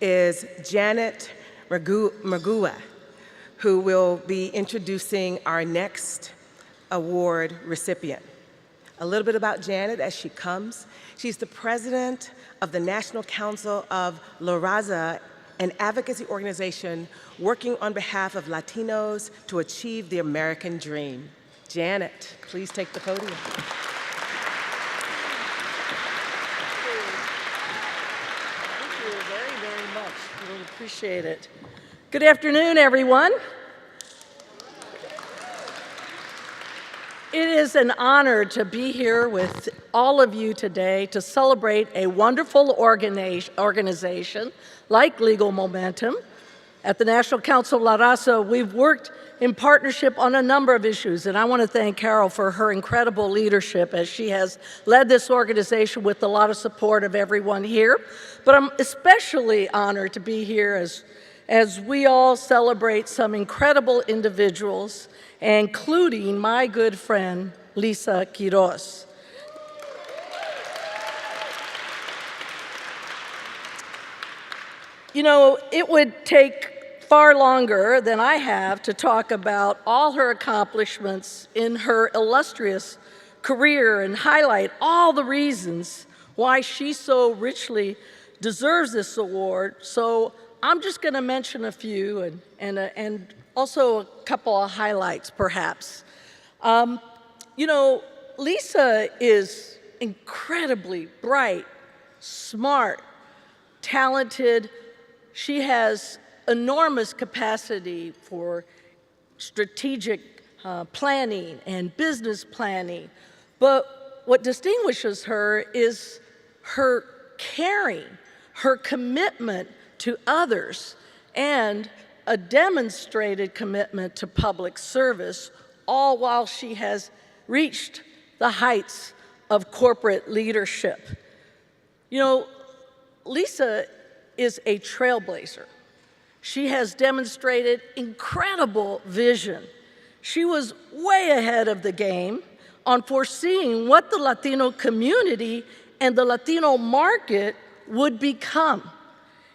is Janet Magua, who will be introducing our next award recipient. A little bit about Janet as she comes. She's the president of the National Council of La Raza, an advocacy organization working on behalf of Latinos to achieve the American dream. Janet, please take the podium. Thank you very, very much. I really appreciate it. Good afternoon, everyone. It is an honor to be here with all of you today to celebrate a wonderful organization like Legal Momentum. At the National Council of La Raza, we've worked in partnership on a number of issues, and I want to thank Carol for her incredible leadership as she has led this organization with a lot of support of everyone here. But I'm especially honored to be here as we all celebrate some incredible individuals, including my good friend, Garcia Quiroz. You know, it would take far longer than I have to talk about all her accomplishments in her illustrious career and highlight all the reasons why she so richly deserves this award. So I'm just going to mention a few and also a couple of highlights, perhaps. You know, Lisa is incredibly bright, smart, talented. She has enormous capacity for strategic planning and business planning. But what distinguishes her is her caring, her commitment to others, and a demonstrated commitment to public service, all while she has reached the heights of corporate leadership. You know, Lisa is a trailblazer. She has demonstrated incredible vision. She was way ahead of the game on foreseeing what the Latino community and the Latino market would become.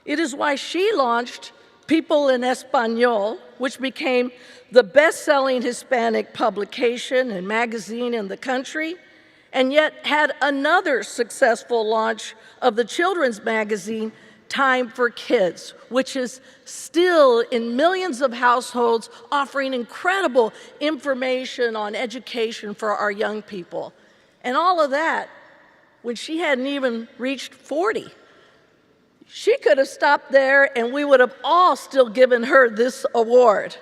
It is why she launched People in Español, which became the best-selling Hispanic publication and magazine in the country, and yet had another successful launch of the children's magazine, Time for Kids, which is still in millions of households offering incredible information on education for our young people. And all of that when she hadn't even reached 40. She could have stopped there and we would have all still given her this award.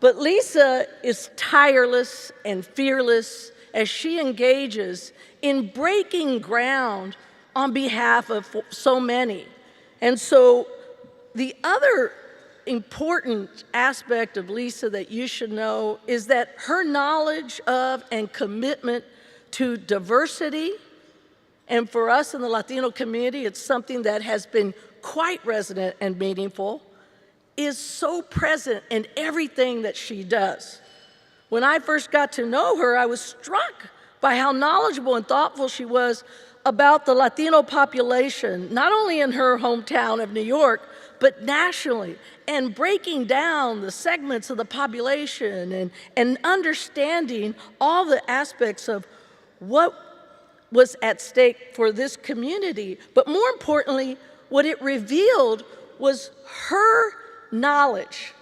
But Lisa is tireless and fearless as she engages in breaking ground on behalf of so many. And so the other important aspect of Lisa that you should know is that her knowledge of and commitment to diversity, and for us in the Latino community, it's something that has been quite resonant and meaningful, is so present in everything that she does. When I first got to know her, I was struck by how knowledgeable and thoughtful she was about the Latino population, not only in her hometown of New York, but nationally, and breaking down the segments of the population and understanding all the aspects of what was at stake for this community. But more importantly, what it revealed was her knowledge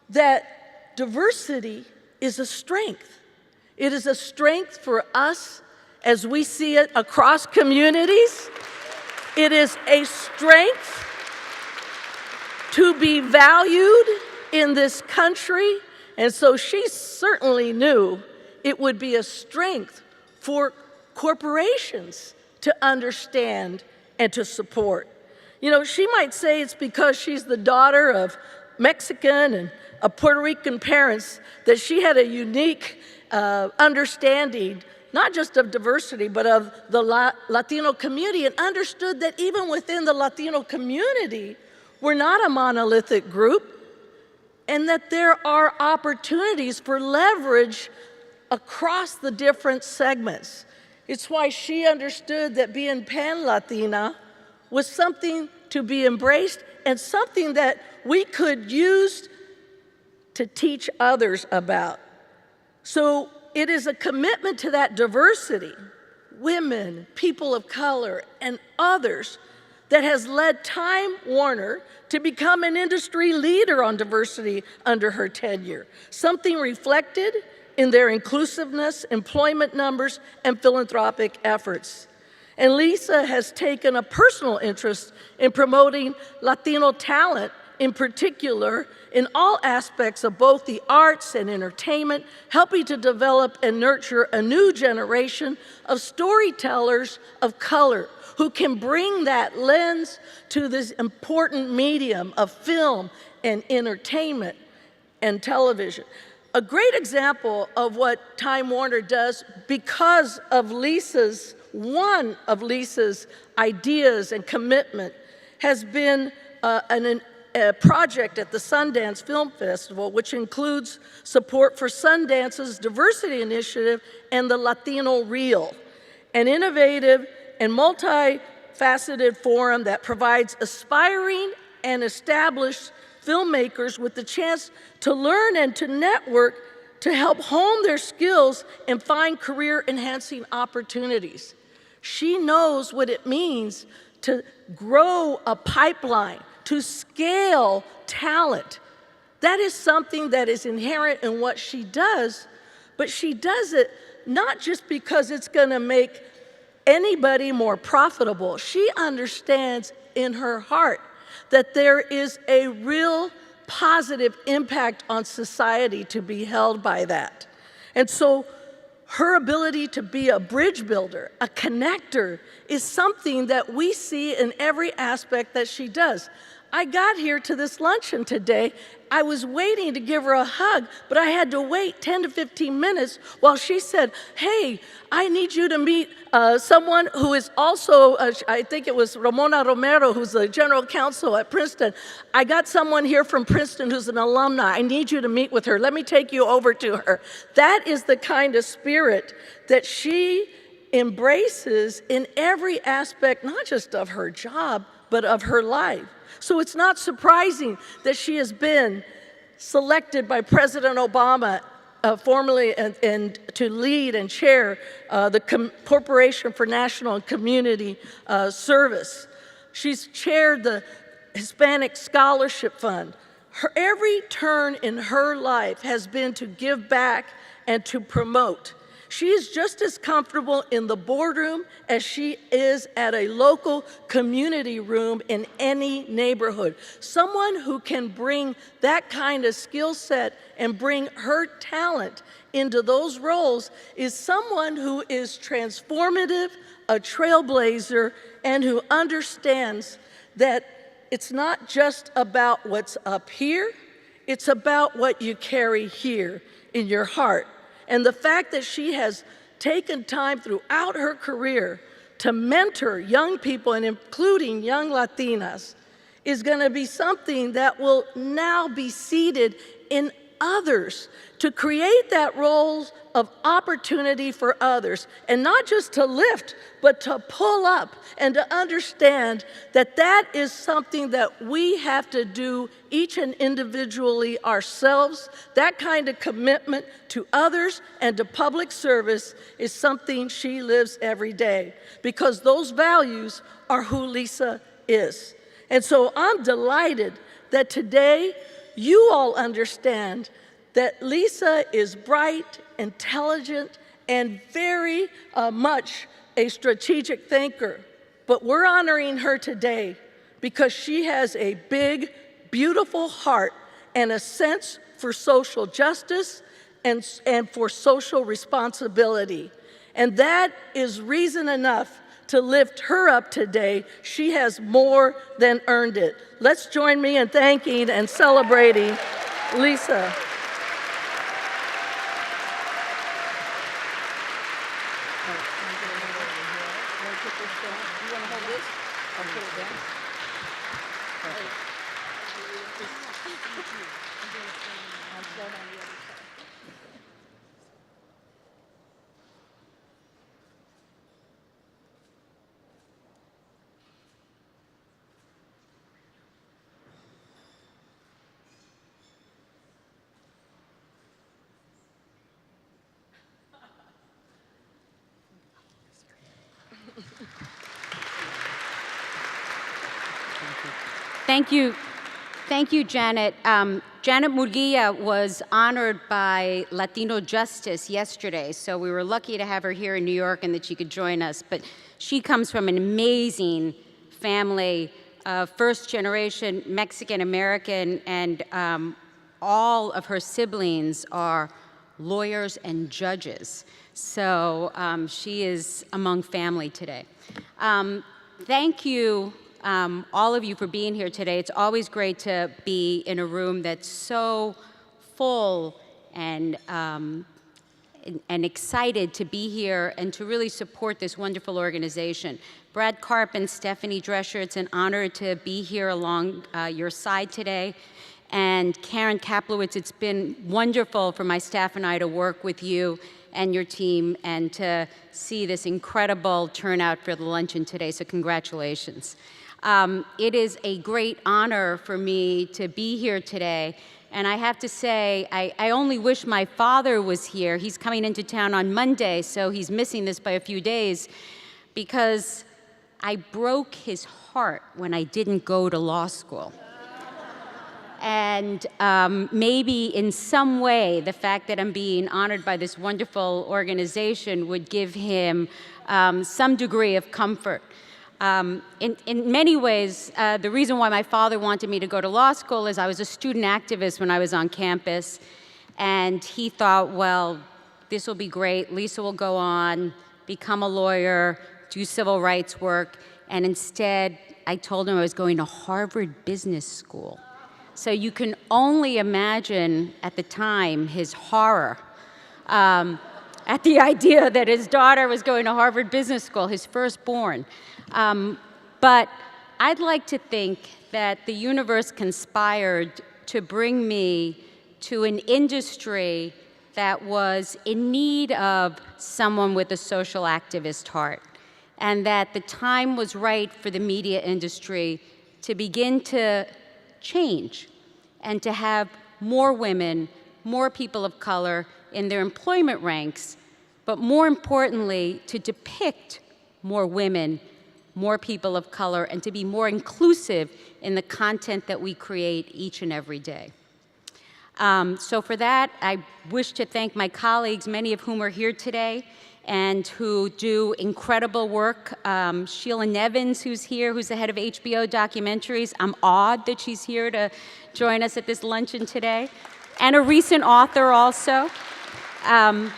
that diversity is a strength. It is a strength for us as we see it across communities. It is a strength to be valued in this country. And so she certainly knew it would be a strength for corporations to understand and to support. You know, she might say it's because she's the daughter of Mexican and Puerto Rican parents that she had a unique understanding, not just of diversity, but of the Latino community, and understood that even within the Latino community, we're not a monolithic group, and that there are opportunities for leverage across the different segments. It's why she understood that being pan-Latina was something to be embraced and something that we could use to teach others about. So it is a commitment to that diversity, women, people of color, and others, that has led Time Warner to become an industry leader on diversity under her tenure, something reflected in their inclusiveness, employment numbers, and philanthropic efforts. And Lisa has taken a personal interest in promoting Latino talent, in particular, in all aspects of both the arts and entertainment, helping to develop and nurture a new generation of storytellers of color who can bring that lens to this important medium of film and entertainment and television. A great example of what Time Warner does because of one of Lisa's ideas and commitment has been a project at the Sundance Film Festival, which includes support for Sundance's diversity initiative and the Latino Reel, an innovative and multifaceted forum that provides aspiring and established filmmakers with the chance to learn and to network to help hone their skills and find career-enhancing opportunities. She knows what it means to grow a pipeline, to scale talent. That is something that is inherent in what she does, but she does it not just because it's going to make anybody more profitable. She understands in her heart that there is a real positive impact on society to be held by that. And so her ability to be a bridge builder, a connector, is something that we see in every aspect that she does. I got here to this luncheon today. I was waiting to give her a hug, but I had to wait 10 to 15 minutes while she said, hey, I need you to meet someone who is also, I think it was Ramona Romero, who's the general counsel at Princeton. I got someone here from Princeton who's an alumni. I need you to meet with her. Let me take you over to her. That is the kind of spirit that she embraces in every aspect, not just of her job, but of her life. So it's not surprising that she has been selected by President Obama formally and to lead and chair the Corporation for National and Community Service. She's chaired the Hispanic Scholarship Fund. Every turn in her life has been to give back and to promote. She is just as comfortable in the boardroom as she is at a local community room in any neighborhood. Someone who can bring that kind of skill set and bring her talent into those roles is someone who is transformative, a trailblazer, and who understands that it's not just about what's up here, it's about what you carry here in your heart. And the fact that she has taken time throughout her career to mentor young people, and including young Latinas, is going to be something that will now be seeded in others to create that role of opportunity for others, and not just to lift, but to pull up and to understand that that is something that we have to do each and individually ourselves. That kind of commitment to others and to public service is something she lives every day, because those values are who Lisa is. And so I'm delighted that today you all understand that Lisa is bright, intelligent, and very much a strategic thinker. But we're honoring her today because she has a big, beautiful heart and a sense for social justice and for social responsibility. And that is reason enough to lift her up today. She has more than earned it. Let's join me in thanking and celebrating Lisa. Thank you. Thank you, Janet. Janet Murguia was honored by Latino Justice yesterday, so we were lucky to have her here in New York and that she could join us. But she comes from an amazing family, first-generation Mexican-American, and all of her siblings are lawyers and judges. So she is among family today. Thank you, all of you, for being here today. It's always great to be in a room that's so full and excited to be here and to really support this wonderful organization. Brad Karp and Stephanie Drescher, it's an honor to be here along your side today. And Karen Kaplowitz, it's been wonderful for my staff and I to work with you and your team and to see this incredible turnout for the luncheon today, so congratulations. It is a great honor for me to be here today, and I have to say, I only wish my father was here. He's coming into town on Monday, so he's missing this by a few days, because I broke his heart when I didn't go to law school. And maybe in some way, the fact that I'm being honored by this wonderful organization would give him some degree of comfort. In many ways, the reason why my father wanted me to go to law school is I was a student activist when I was on campus, and he thought, well, this will be great. Lisa will go on, become a lawyer, do civil rights work, and instead, I told him I was going to Harvard Business School. So you can only imagine at the time his horror at the idea that his daughter was going to Harvard Business School, his firstborn. But I'd like to think that the universe conspired to bring me to an industry that was in need of someone with a social activist heart, and that the time was right for the media industry to begin to change and to have more women, more people of color in their employment ranks, but more importantly, to depict more women, more people of color, and to be more inclusive in the content that we create each and every day. So for that, I wish to thank my colleagues, many of whom are here today, and who do incredible work. Sheila Nevins, who's here, who's the head of HBO documentaries. I'm awed that she's here to join us at this luncheon today. And a recent author also. I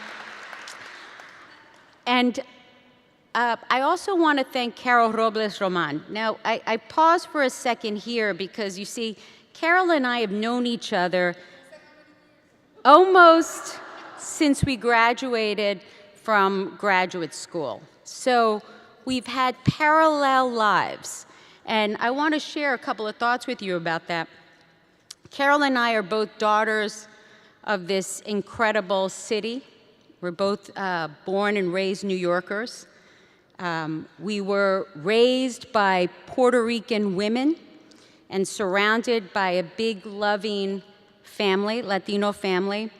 also want to thank Carol Robles Roman. Now, I pause for a second here because, you see, Carol and I have known each other almost since we graduated from graduate school. So we've had parallel lives. And I want to share a couple of thoughts with you about that. Carol and I are both daughters of this incredible city. We're both born and raised New Yorkers. We were raised by Puerto Rican women and surrounded by a big, loving family, Latino family.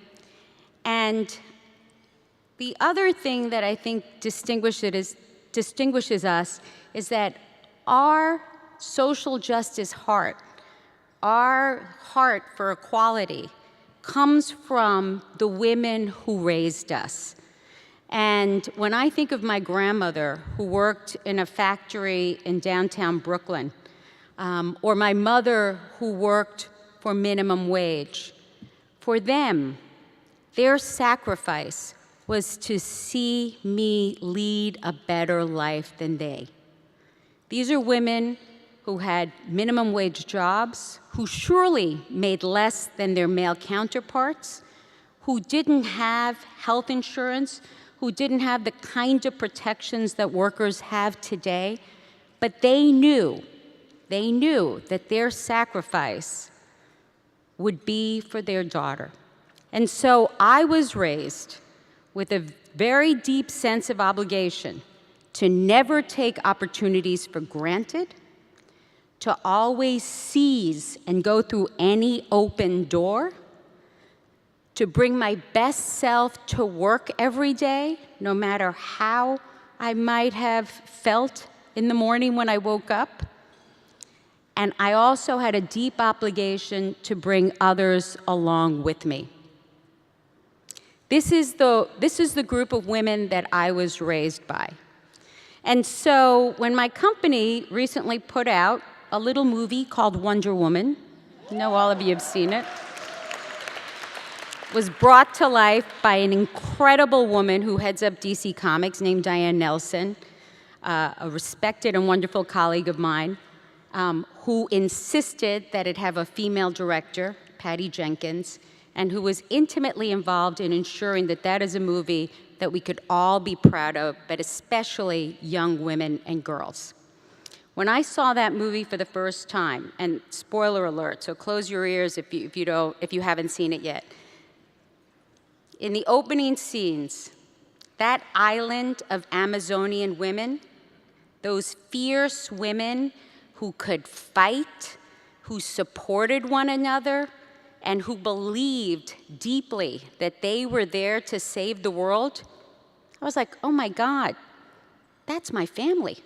And the other thing that I think distinguishes us is that our social justice heart, our heart for equality, comes from the women who raised us. And when I think of my grandmother, who worked in a factory in downtown Brooklyn, or my mother, who worked for minimum wage, for them, their sacrifice was to see me lead a better life than they. These are women who had minimum wage jobs, who surely made less than their male counterparts, who didn't have health insurance, who didn't have the kind of protections that workers have today, but they knew that their sacrifice would be for their daughter. And so I was raised with a very deep sense of obligation to never take opportunities for granted, to always seize and go through any open door, to bring my best self to work every day, no matter how I might have felt in the morning when I woke up, And I also had a deep obligation to bring others along with me. This is the group of women that I was raised by. And so when my company recently put out a little movie called Wonder Woman, I know all of you have seen it, was brought to life by an incredible woman who heads up DC Comics named Diane Nelson, a respected and wonderful colleague of mine, who insisted that it have a female director, Patty Jenkins, and who was intimately involved in ensuring that that is a movie that we could all be proud of, but especially young women and girls. When I saw that movie for the first time, and spoiler alert, so close your ears if you haven't seen it yet. In the opening scenes, that island of Amazonian women, those fierce women who could fight, who supported one another, and who believed deeply that they were there to save the world, I was like, oh my God, that's my family.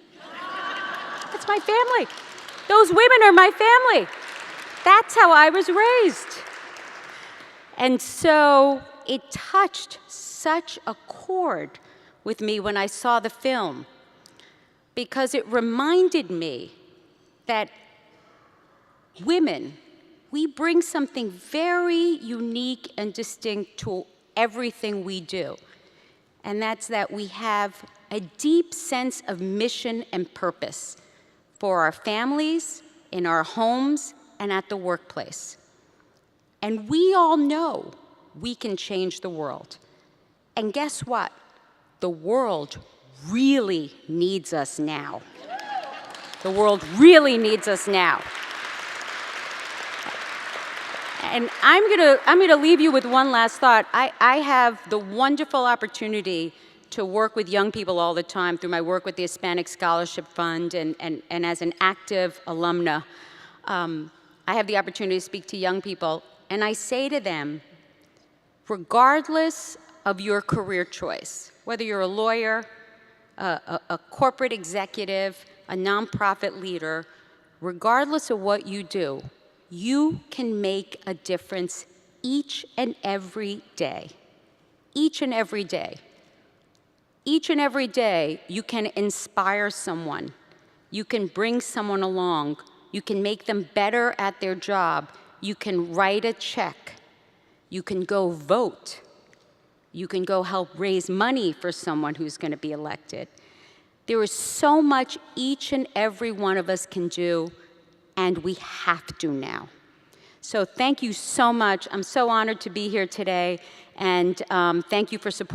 That's my family. Those women are my family. That's how I was raised. And so it touched such a chord with me when I saw the film, because it reminded me that women, we bring something very unique and distinct to everything we do. And that's that we have a deep sense of mission and purpose for our families, in our homes, and at the workplace. And we all know we can change the world. And guess what? The world really needs us now. The world really needs us now. And I'm gonna leave you with one last thought. I have the wonderful opportunity to work with young people all the time through my work with the Hispanic Scholarship Fund and as an active alumna. I have the opportunity to speak to young people, and I say to them, regardless of your career choice, whether you're a lawyer, a corporate executive, a nonprofit leader, regardless of what you do, you can make a difference each and every day. Each and every day. Each and every day, you can inspire someone. You can bring someone along. You can make them better at their job. You can write a check. You can go vote. You can go help raise money for someone who's going to be elected. There is so much each and every one of us can do, and we have to now. So thank you so much. I'm so honored to be here today, and thank you for supporting